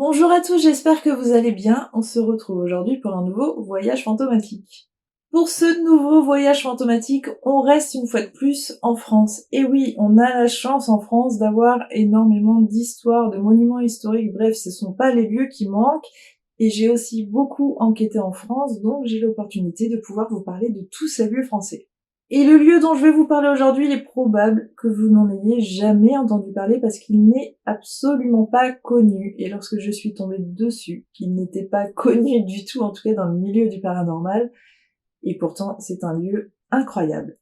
Bonjour à tous, j'espère que vous allez bien. On se retrouve aujourd'hui pour un nouveau voyage fantomatique. Pour ce nouveau voyage fantomatique, on reste une fois de plus en France. Et oui, on a la chance en France d'avoir énormément d'histoires, de monuments historiques, bref, ce sont pas les lieux qui manquent. Et j'ai aussi beaucoup enquêté en France, donc j'ai l'opportunité de pouvoir vous parler de tous ces lieux français. Et le lieu dont je vais vous parler aujourd'hui, il est probable que vous n'en ayez jamais entendu parler parce qu'il n'est absolument pas connu. Et lorsque je suis tombée dessus, il n'était pas connu du tout, en tout cas dans le milieu du paranormal. Et pourtant, c'est un lieu incroyable.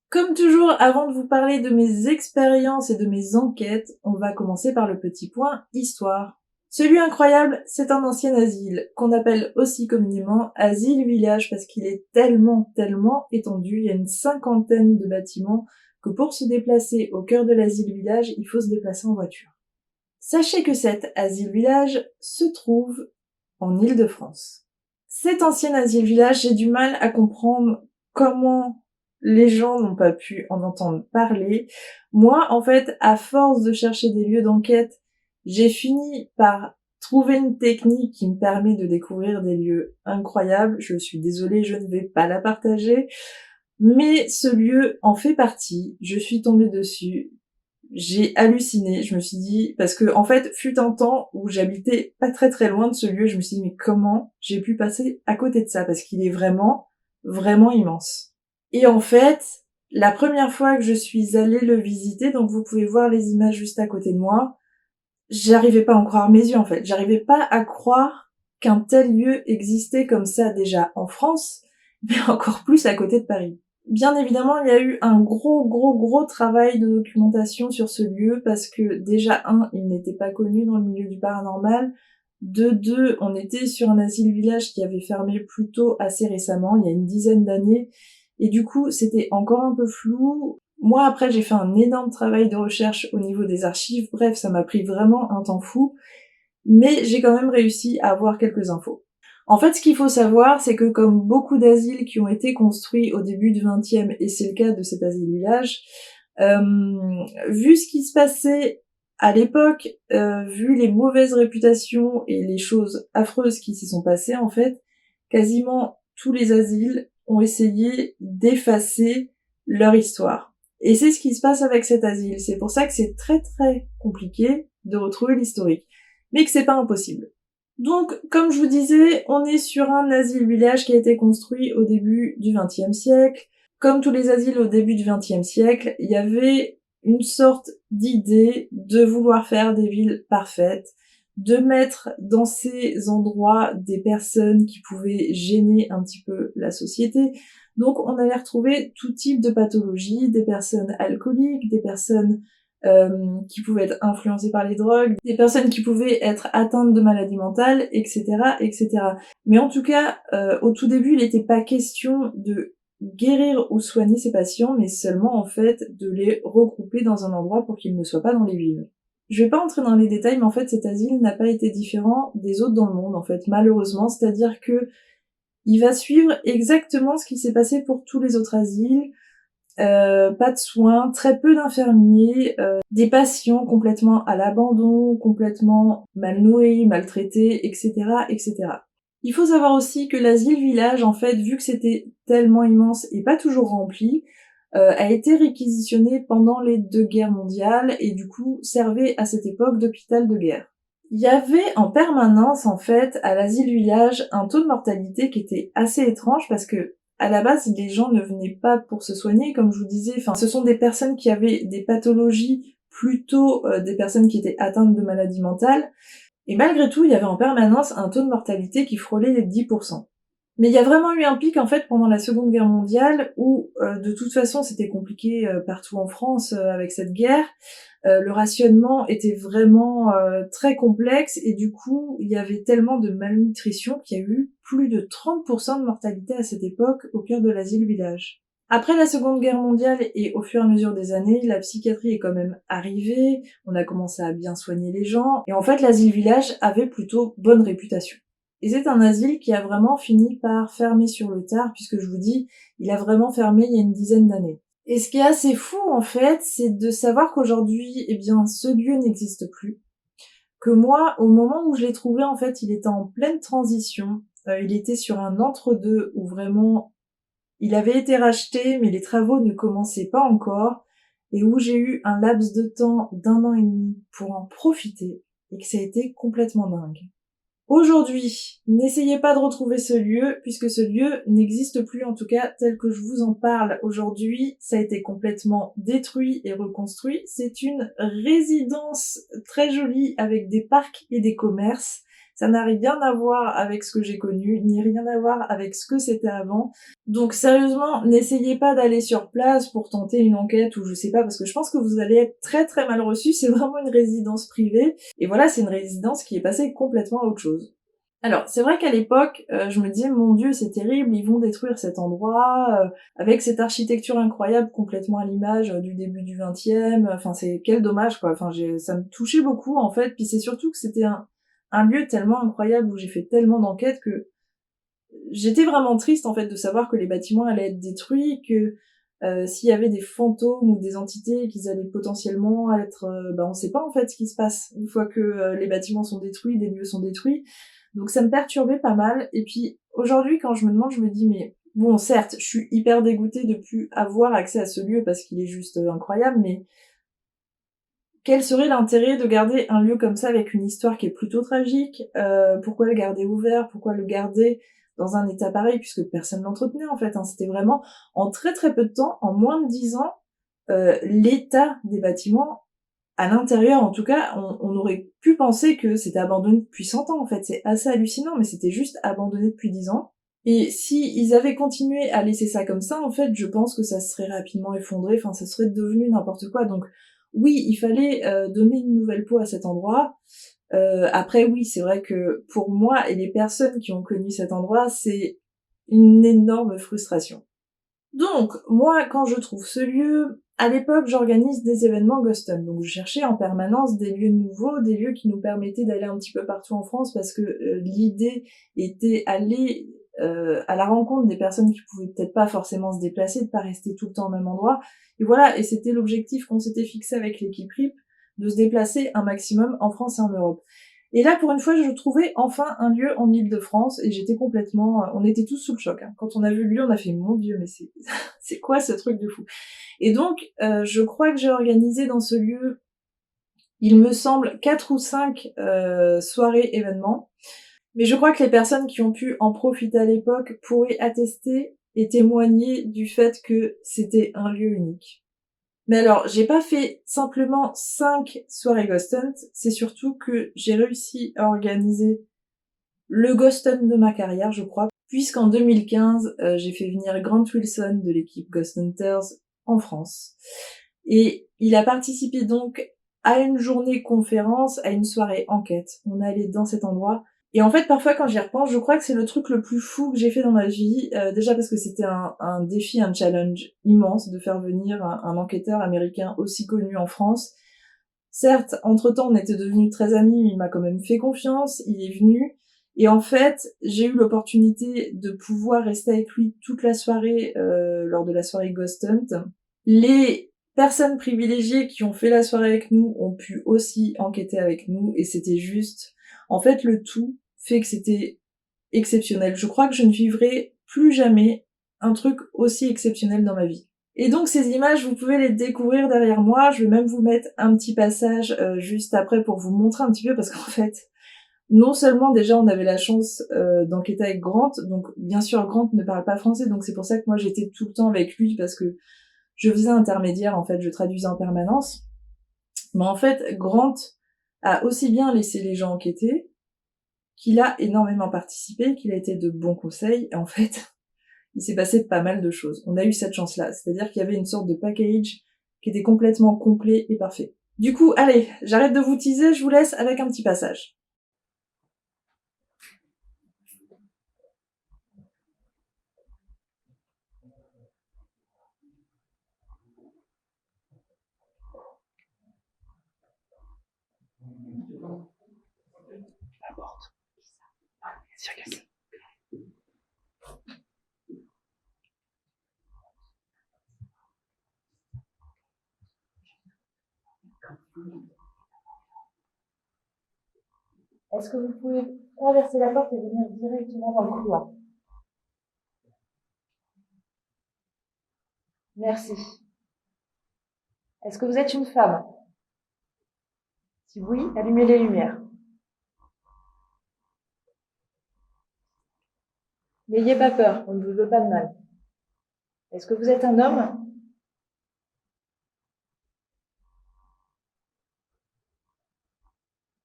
Comme toujours, avant de vous parler de mes expériences et de mes enquêtes, on va commencer par le petit point histoire. Ce lieu incroyable, c'est un ancien asile, qu'on appelle aussi communément asile village parce qu'il est tellement étendu, il y a une cinquantaine de bâtiments que pour se déplacer au cœur de l'asile village, il faut se déplacer en voiture. Sachez que cet asile village se trouve en Île-de-France. Cet ancien asile village, j'ai du mal à comprendre comment les gens n'ont pas pu en entendre parler. Moi, en fait, à force de chercher des lieux d'enquête, j'ai fini par trouver une technique qui me permet de découvrir des lieux incroyables. Je suis désolée, je ne vais pas la partager, mais ce lieu en fait partie. Je suis tombée dessus. J'ai halluciné, je me suis dit, parce que en fait, fut un temps où j'habitais pas très loin de ce lieu, je me suis dit, mais comment j'ai pu passer à côté de ça, parce qu'il est vraiment immense. Et en fait, la première fois que je suis allée le visiter, donc vous pouvez voir les images juste à côté de moi, j'arrivais pas à en croire mes yeux en fait, j'arrivais pas à croire qu'un tel lieu existait comme ça déjà en France, mais encore plus à côté de Paris. Bien évidemment, il y a eu un gros travail de documentation sur ce lieu parce que déjà, il n'était pas connu dans le milieu du paranormal. De deux, on était sur un asile village qui avait fermé plutôt assez récemment, il y a une dizaine d'années, et du coup, c'était encore un peu flou. Moi, après, j'ai fait un énorme travail de recherche au niveau des archives. Bref, ça m'a pris vraiment un temps fou, mais j'ai quand même réussi à avoir quelques infos. En fait, ce qu'il faut savoir, c'est que comme beaucoup d'asiles qui ont été construits au début du XXe, et c'est le cas de cet asile village, euh, vu ce qui se passait à l'époque, vu les mauvaises réputations et les choses affreuses qui s'y sont passées, en fait, quasiment tous les asiles ont essayé d'effacer leur histoire. Et c'est ce qui se passe avec cet asile. C'est pour ça que c'est très compliqué de retrouver l'historique. Mais que c'est pas impossible. Donc, comme je vous disais, on est sur un asile-village qui a été construit au début du XXe siècle. Comme tous les asiles au début du XXe siècle, il y avait une sorte d'idée de vouloir faire des villes parfaites, de mettre dans ces endroits des personnes qui pouvaient gêner un petit peu la société. Donc on allait retrouver tout type de pathologies, des personnes alcooliques, des personnes qui pouvaient être influencées par les drogues, des personnes qui pouvaient être atteintes de maladies mentales, etc. Mais en tout cas, au tout début, il n'était pas question de guérir ou soigner ces patients, mais seulement en fait de les regrouper dans un endroit pour qu'ils ne soient pas dans les villes. Je vais pas entrer dans les détails, mais en fait cet asile n'a pas été différent des autres dans le monde, en fait, malheureusement, c'est-à-dire que il va suivre exactement ce qui s'est passé pour tous les autres asiles, pas de soins, très peu d'infirmiers, des patients complètement à l'abandon, complètement mal nourris, maltraités, etc. Il faut savoir aussi que l'asile village, en fait, vu que c'était tellement immense et pas toujours rempli, a été réquisitionné pendant les 2 guerres mondiales et du coup servait à cette époque d'hôpital de guerre. Il y avait en permanence, en fait, à l'asile village, un taux de mortalité qui était assez étrange parce que à la base, les gens ne venaient pas pour se soigner, comme je vous disais. Enfin, ce sont des personnes qui avaient des pathologies, plutôt des personnes qui étaient atteintes de maladies mentales. Et malgré tout, il y avait en permanence un taux de mortalité qui frôlait les 10%. Mais il y a vraiment eu un pic en fait pendant la Seconde Guerre mondiale où de toute façon c'était compliqué partout en France avec cette guerre. Le rationnement était vraiment très complexe et du coup il y avait tellement de malnutrition qu'il y a eu plus de 30% de mortalité à cette époque au cœur de l'asile village. Après la Seconde Guerre mondiale et au fur et à mesure des années, la psychiatrie est quand même arrivée, on a commencé à bien soigner les gens, et en fait l'asile village avait plutôt bonne réputation. Et c'est un asile qui a vraiment fini par fermer sur le tard, puisque je vous dis, il a vraiment fermé il y a une dizaine d'années. Et ce qui est assez fou, en fait, c'est de savoir qu'aujourd'hui, eh bien, ce lieu n'existe plus. que moi, au moment où je l'ai trouvé, en fait, il était en pleine transition. Il était sur un entre-deux où vraiment il avait été racheté, mais les travaux ne commençaient pas encore, et où j'ai eu un laps de temps d'1 an et demi pour en profiter, et que ça a été complètement dingue. Aujourd'hui, n'essayez pas de retrouver ce lieu, puisque ce lieu n'existe plus, en tout cas tel que je vous en parle aujourd'hui. Ça a été complètement détruit et reconstruit. C'est une résidence très jolie avec des parcs et des commerces. Ça n'a rien à voir avec ce que j'ai connu, ni rien à voir avec ce que c'était avant. Donc sérieusement, n'essayez pas d'aller sur place pour tenter une enquête ou je sais pas, parce que je pense que vous allez être très très mal reçu. C'est vraiment une résidence privée. Et voilà, c'est une résidence qui est passée complètement à autre chose. Alors, c'est vrai qu'à l'époque, je me disais: «Mon Dieu, c'est terrible, ils vont détruire cet endroit, avec cette architecture incroyable complètement à l'image, du début du XXe, enfin c'est quel dommage quoi». Enfin ça me touchait beaucoup en fait, puis c'est surtout que c'était un lieu tellement incroyable où j'ai fait tellement d'enquêtes que j'étais vraiment triste en fait de savoir que les bâtiments allaient être détruits, que, s'il y avait des fantômes ou des entités, qu'ils allaient potentiellement être, on sait pas en fait ce qui se passe une fois que, les bâtiments sont détruits, des lieux sont détruits. Donc ça me perturbait pas mal et puis aujourd'hui quand je me demande, je me dis: «Mais bon certes, je suis hyper dégoûtée de plus avoir accès à ce lieu parce qu'il est juste, incroyable, mais quel serait l'intérêt de garder un lieu comme ça avec une histoire qui est plutôt tragique? Pourquoi le garder ouvert? Pourquoi le garder dans un état pareil? Puisque personne l'entretenait en fait, hein. C'était vraiment en très très peu de temps, en moins de 10 ans, l'état des bâtiments à l'intérieur en tout cas, on aurait pu penser que c'était abandonné depuis 100 ans en fait. C'est assez hallucinant, mais c'était juste abandonné depuis 10 ans. Et si ils avaient continué à laisser ça comme ça, en fait, je pense que ça se serait rapidement effondré, enfin ça serait devenu n'importe quoi. Donc oui, il fallait, donner une nouvelle peau à cet endroit. Après oui, c'est vrai que pour moi et les personnes qui ont connu cet endroit, c'est une énorme frustration. Donc, moi, quand je trouve ce lieu, à l'époque, j'organise des événements Ghoston. Donc, je cherchais en permanence des lieux nouveaux, des lieux qui nous permettaient d'aller un petit peu partout en France parce que l'idée était aller à la rencontre des personnes qui pouvaient peut-être pas forcément se déplacer, de pas rester tout le temps au même endroit. Et voilà, et c'était l'objectif qu'on s'était fixé avec l'équipe RIP, de se déplacer un maximum en France et en Europe. Et là, pour une fois, je trouvais enfin un lieu en Île-de-France et j'étais complètement, on était tous sous le choc, hein. Quand on a vu le lieu, on a fait: «Mon Dieu, mais c'est c'est quoi ce truc de fou?» Et donc, je crois que j'ai organisé dans ce lieu, il me semble 4 ou 5 soirées événements. Mais je crois que les personnes qui ont pu en profiter à l'époque pourraient attester et témoigner du fait que c'était un lieu unique. Mais alors, j'ai pas fait simplement 5 soirées Ghost Hunt, c'est surtout que j'ai réussi à organiser le Ghost Hunt de ma carrière, je crois, puisqu'en 2015, j'ai fait venir Grant Wilson de l'équipe Ghost Hunters en France. Et il a participé donc à une journée conférence, à une soirée enquête. On allait dans cet endroit. Et en fait, parfois, quand j'y repense, je crois que c'est le truc le plus fou que j'ai fait dans ma vie. Déjà parce que c'était un défi, un challenge immense de faire venir un enquêteur américain aussi connu en France. Certes, entre-temps, on était devenus très amis, mais il m'a quand même fait confiance, il est venu. Et en fait, j'ai eu l'opportunité de pouvoir rester avec lui toute la soirée, lors de la soirée Ghost Hunt. Les personnes privilégiées qui ont fait la soirée avec nous ont pu aussi enquêter avec nous, et c'était juste... En fait, le tout fait que c'était exceptionnel. Je crois que je ne vivrai plus jamais un truc aussi exceptionnel dans ma vie. Et donc ces images, vous pouvez les découvrir derrière moi. Je vais même vous mettre un petit passage juste après pour vous montrer un petit peu, parce qu'en fait, non seulement déjà on avait la chance d'enquêter avec Grant, donc bien sûr Grant ne parle pas français, donc c'est pour ça que moi j'étais tout le temps avec lui, parce que je faisais intermédiaire, en fait, je traduisais en permanence. Mais en fait, Grant a aussi bien laissé les gens enquêter, qu'il a énormément participé, qu'il a été de bons conseils, et en fait, il s'est passé pas mal de choses. On a eu cette chance-là, c'est-à-dire qu'il y avait une sorte de package qui était complètement complet et parfait. Du coup, allez, j'arrête de vous teaser, je vous laisse avec un petit passage. Est-ce que vous pouvez traverser la porte et venir directement dans le couloir? Merci. Est-ce que vous êtes une femme? Si oui, allumez les lumières. N'ayez pas peur, on ne vous veut pas de mal. Est-ce que vous êtes un homme?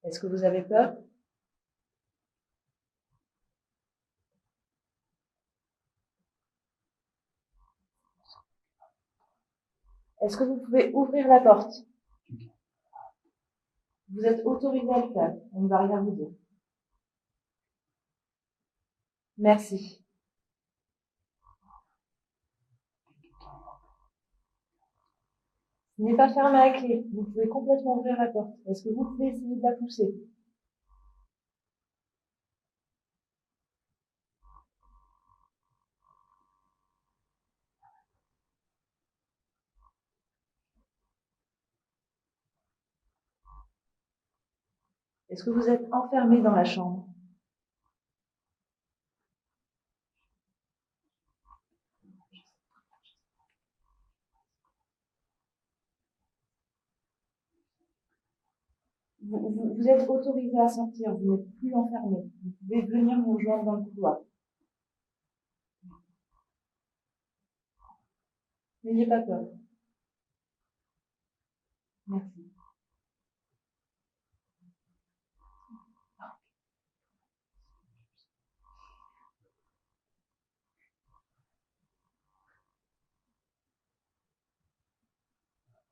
Est-ce que vous avez peur? Est-ce que vous pouvez ouvrir la porte? Vous êtes autorisé à le faire, on ne va rien vous dire. Merci. Ce n'est pas fermé à clé, vous pouvez complètement ouvrir la porte. Est-ce que vous pouvez essayer de la pousser? Est-ce que vous êtes enfermé dans la chambre? Vous êtes autorisé à sortir, vous n'êtes plus enfermé. Vous pouvez venir nous rejoindre dans le couloir. N'ayez pas peur. Merci.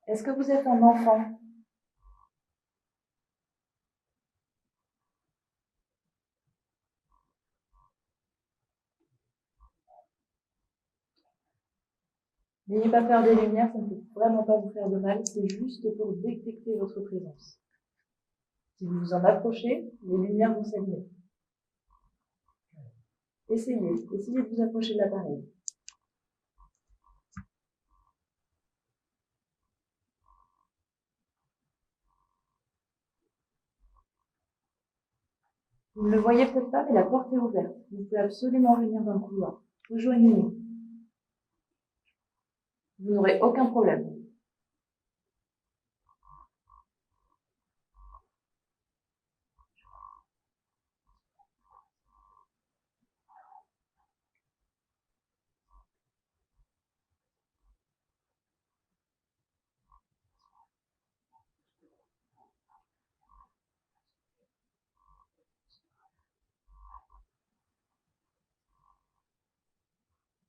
Est-ce que vous êtes un enfant? N'ayez pas peur des lumières, ça ne peut vraiment pas vous faire de mal, c'est juste pour détecter votre présence. Si vous vous en approchez, les lumières vont s'allumer. Essayez de vous approcher de l'appareil. Vous ne le voyez peut-être pas, mais la porte est ouverte. Vous pouvez absolument venir dans le couloir. Rejoignez-nous. Vous n'aurez aucun problème.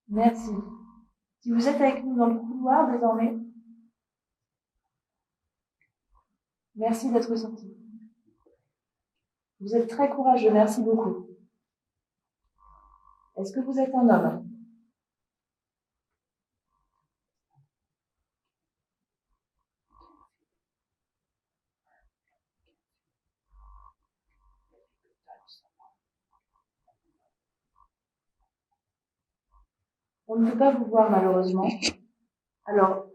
Merci. Si vous êtes avec nous dans le couloir désormais, merci d'être sorti. Vous êtes très courageux, merci beaucoup. Est-ce que vous êtes un homme? On ne peut pas vous voir malheureusement. Alors,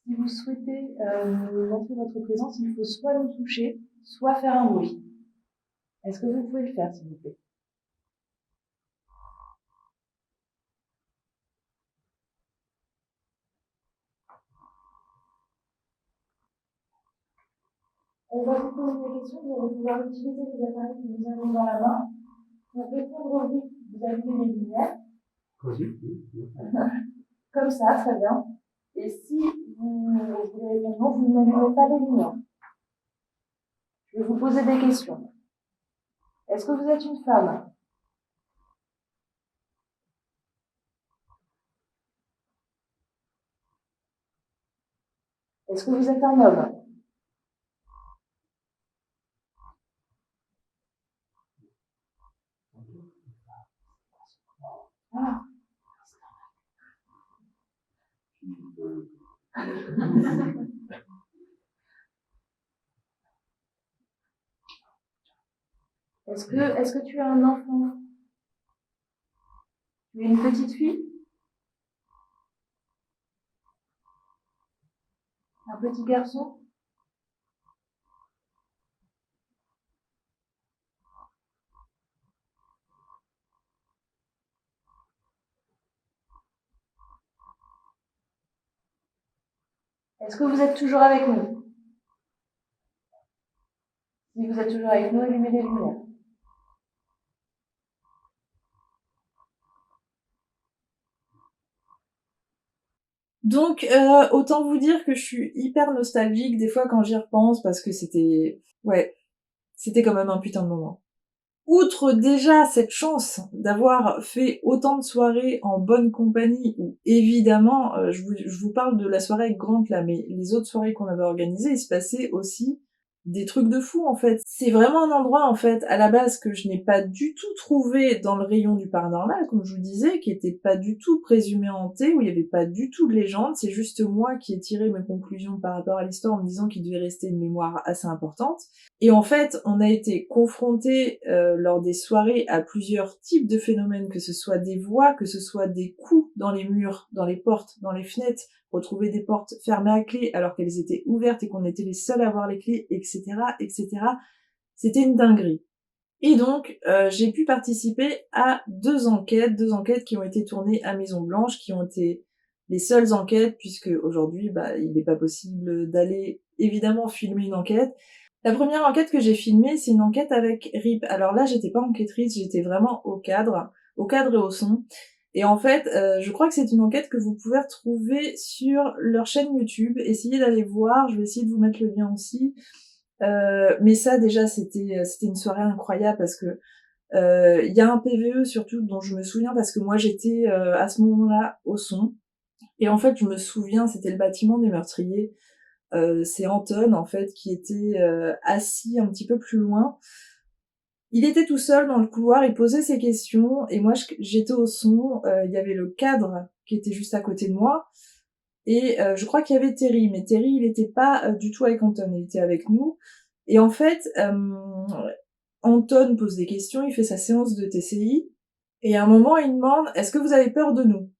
si vous souhaitez montrer votre présence, il faut soit nous toucher, soit faire un bruit. Est-ce que vous pouvez le faire, s'il vous plaît? On va vous poser des questions, vous allez pouvoir utiliser les appareils que nous avons dans la main. Pour répondre au oui, vous allumez les lumières. Comme ça, très bien. Et si vous voulez répondre non, vous n'allumez pas les lumières. Je vais vous poser des questions. Est-ce que vous êtes une femme? Est-ce que vous êtes un homme? Ah. Est-ce que tu as un enfant? Tu es une petite fille? Un petit garçon? Est-ce que vous êtes toujours avec nous? Si vous êtes toujours avec nous, allumez les lumières. Donc, autant vous dire que je suis hyper nostalgique des fois quand j'y repense, parce que c'était quand même un putain de moment. Outre déjà cette chance d'avoir fait autant de soirées en bonne compagnie, où évidemment, je vous parle de la soirée avec Grant là, mais les autres soirées qu'on avait organisées, il se passait aussi des trucs de fou en fait. C'est vraiment un endroit en fait, à la base, que je n'ai pas du tout trouvé dans le rayon du paranormal, comme je vous disais, qui était pas du tout présumé hanté, où il y avait pas du tout de légende, c'est juste moi qui ai tiré mes conclusions par rapport à l'histoire en me disant qu'il devait rester une mémoire assez importante. Et en fait, on a été confrontés lors des soirées à plusieurs types de phénomènes, que ce soit des voix, que ce soit des coups dans les murs, dans les portes, dans les fenêtres, retrouver des portes fermées à clé alors qu'elles étaient ouvertes et qu'on était les seuls à avoir les clés, etc., etc. C'était une dinguerie. Et donc, j'ai pu participer à deux enquêtes qui ont été tournées à Maison Blanche, qui ont été les seules enquêtes, puisque aujourd'hui, il n'est pas possible d'aller évidemment filmer une enquête. La première enquête que j'ai filmée, c'est une enquête avec RIP. Alors là, j'étais pas enquêtrice, j'étais vraiment au cadre et au son. Et en fait, je crois que c'est une enquête que vous pouvez retrouver sur leur chaîne YouTube. Essayez d'aller voir, je vais essayer de vous mettre le lien aussi. Mais ça déjà, c'était une soirée incroyable parce que il y a un PVE surtout dont je me souviens parce que moi j'étais à ce moment-là au son. Et en fait, je me souviens, c'était le bâtiment des meurtriers. C'est Anton en fait qui était assis un petit peu plus loin. Il était tout seul dans le couloir, il posait ses questions et moi j'étais au son. Il y avait le cadre qui était juste à côté de moi et je crois qu'il y avait Terry, mais Terry il était pas du tout avec Anton, il était avec nous. Et en fait, Anton pose des questions, il fait sa séance de TCI et à un moment il demande est-ce que vous avez peur de nous?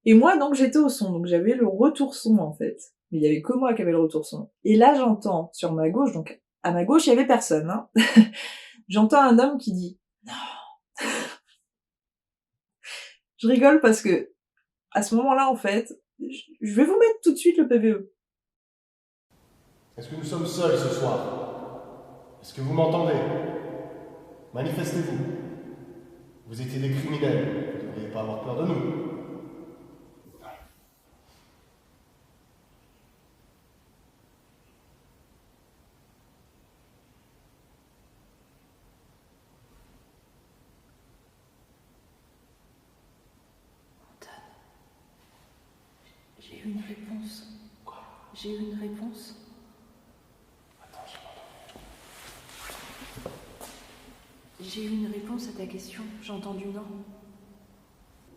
Et moi, donc, j'étais au son, donc j'avais le retour son, en fait. Mais il y avait que moi qui avait le retour son. Et là, j'entends, sur ma gauche, donc, à ma gauche, il y avait personne, hein. J'entends un homme qui dit, non. Je rigole parce que, à ce moment-là, en fait, je vais vous mettre tout de suite le PVE. Est-ce que nous sommes seuls ce soir? Est-ce que vous m'entendez? Manifestez-vous. Vous étiez des criminels. Vous ne devriez pas avoir peur de nous. J'ai eu une réponse. Quoi? J'ai eu une réponse. Attends, j'ai pas entendu. J'ai eu une réponse à ta question. J'ai entendu non.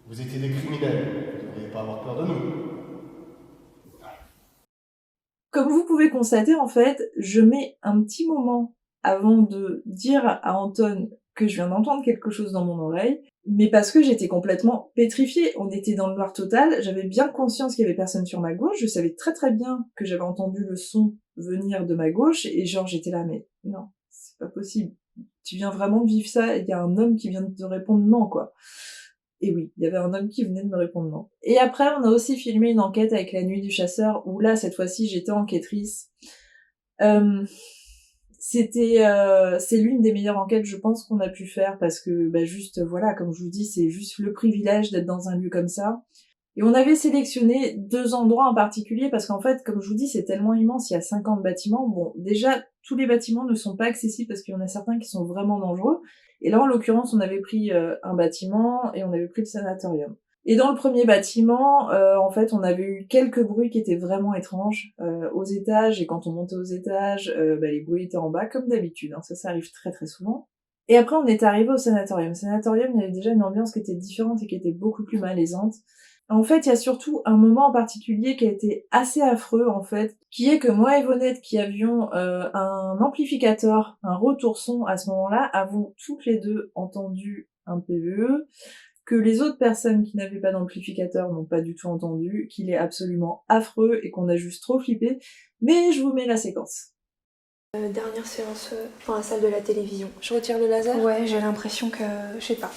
Vous étiez des criminels. Vous ne devriez pas avoir peur de nous. Comme vous pouvez constater, en fait, je mets un petit moment avant de dire à Anton que je viens d'entendre quelque chose dans mon oreille, mais parce que j'étais complètement pétrifiée. On était dans le noir total, j'avais bien conscience qu'il y avait personne sur ma gauche, je savais très très bien que j'avais entendu le son venir de ma gauche, et genre j'étais là, mais non, c'est pas possible. Tu viens vraiment de vivre ça, et il y a un homme qui vient de te répondre non, quoi. Et oui, il y avait un homme qui venait de me répondre non. Et après, on a aussi filmé une enquête avec La Nuit du Chasseur, où là, cette fois-ci, j'étais enquêtrice. C'est l'une des meilleures enquêtes, je pense, qu'on a pu faire, parce que, juste, voilà, comme je vous dis, c'est juste le privilège d'être dans un lieu comme ça. Et on avait sélectionné deux endroits en particulier, parce qu'en fait, comme je vous dis, c'est tellement immense, il y a 50 bâtiments. Bon, déjà, tous les bâtiments ne sont pas accessibles, parce qu'il y en a certains qui sont vraiment dangereux. Et là, en l'occurrence, on avait pris un bâtiment, et on avait pris le sanatorium. Et dans le premier bâtiment, en fait, on avait eu quelques bruits qui étaient vraiment étranges aux étages, et quand on montait aux étages, les bruits étaient en bas, comme d'habitude, hein, ça arrive très très souvent. Et après, on est arrivé au sanatorium. Sanatorium, il y avait déjà une ambiance qui était différente et qui était beaucoup plus malaisante. En fait, il y a surtout un moment en particulier qui a été assez affreux, en fait, qui est que moi et Vonette, qui avions un amplificateur, un retour son à ce moment-là, avons toutes les deux entendu un PVE, que les autres personnes qui n'avaient pas d'amplificateur n'ont pas du tout entendu, qu'il est absolument affreux et qu'on a juste trop flippé. Mais je vous mets la séquence. Dernière séance dans la salle de la télévision. Je retire le laser? Ouais, j'ai l'impression que, je sais pas,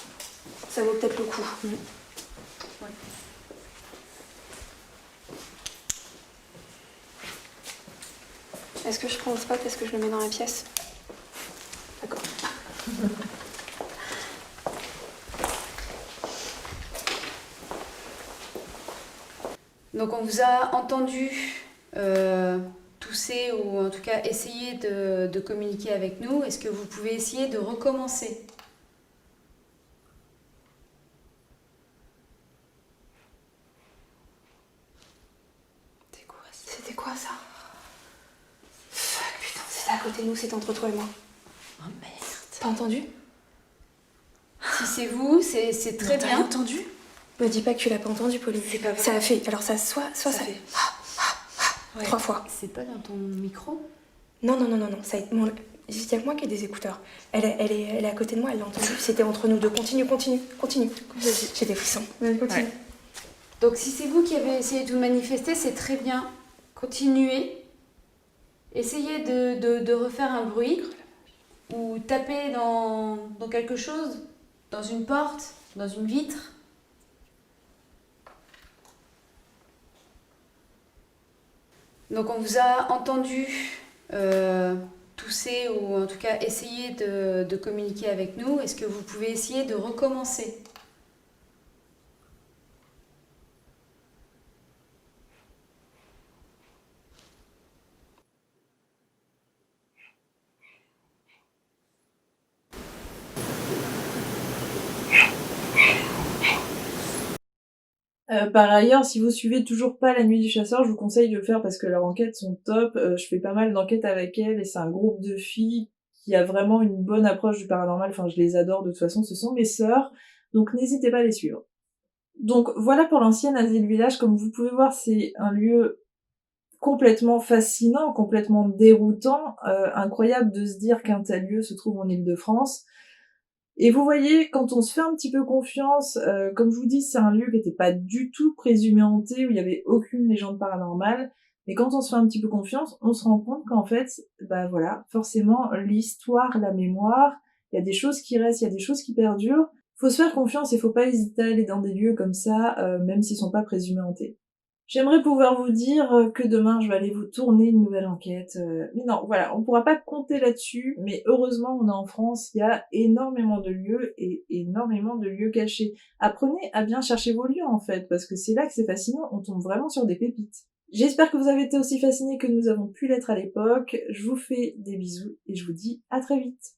ça vaut peut-être le coup. Ouais. Est-ce que je prends le spot? Est-ce que je le mets dans la pièce? D'accord. Donc on vous a entendu tousser ou en tout cas essayer de communiquer avec nous. Est-ce que vous pouvez essayer de recommencer? C'était quoi ça? Fuck, putain, c'était à côté de nous, c'était entre toi et moi. Oh merde. T'as entendu? Si c'est vous, c'est très T'as bien. rien entendu? Me dis pas que tu l'as pas entendu, Pauline. C'est pas vrai. Ça a fait. Alors ça, soit ça fait. Ouais. 3 fois. C'est pas dans ton micro? Non. Ça a... bon, il y a que moi qui ai des écouteurs. Elle est à côté de moi, elle l'a entendu. C'était entre nous deux. Continue. J'ai des frissons. Vas-y, continue. Ouais. Donc si c'est vous qui avez essayé de vous manifester, c'est très bien. Continuez. Essayez de refaire un bruit ou taper dans quelque chose, dans une porte, dans une vitre. Donc on vous a entendu tousser ou en tout cas essayer de communiquer avec nous. Est-ce que vous pouvez essayer de recommencer? Par ailleurs, si vous suivez toujours pas La Nuit du Chasseur, je vous conseille de le faire parce que leurs enquêtes sont top. Je fais pas mal d'enquêtes avec elles et c'est un groupe de filles qui a vraiment une bonne approche du paranormal. Enfin, je les adore de toute façon, ce sont mes sœurs. Donc n'hésitez pas à les suivre. Donc voilà pour l'ancien Asile Village. Comme vous pouvez voir, c'est un lieu complètement fascinant, complètement déroutant, incroyable de se dire qu'un tel lieu se trouve en Île-de-France. Et vous voyez, quand on se fait un petit peu confiance, comme je vous dis, c'est un lieu qui n'était pas du tout présumé hanté, où il y avait aucune légende paranormale, mais quand on se fait un petit peu confiance, on se rend compte qu'en fait, bah voilà, forcément, l'histoire, la mémoire, il y a des choses qui restent, il y a des choses qui perdurent. Faut se faire confiance et faut pas hésiter à aller dans des lieux comme ça, même s'ils sont pas présumés hantés. J'aimerais pouvoir vous dire que demain je vais aller vous tourner une nouvelle enquête, mais non, voilà, on pourra pas compter là-dessus, mais heureusement on est en France, il y a énormément de lieux et énormément de lieux cachés. Apprenez à bien chercher vos lieux en fait, parce que c'est là que c'est fascinant, on tombe vraiment sur des pépites. J'espère que vous avez été aussi fascinés que nous avons pu l'être à l'époque, je vous fais des bisous et je vous dis à très vite.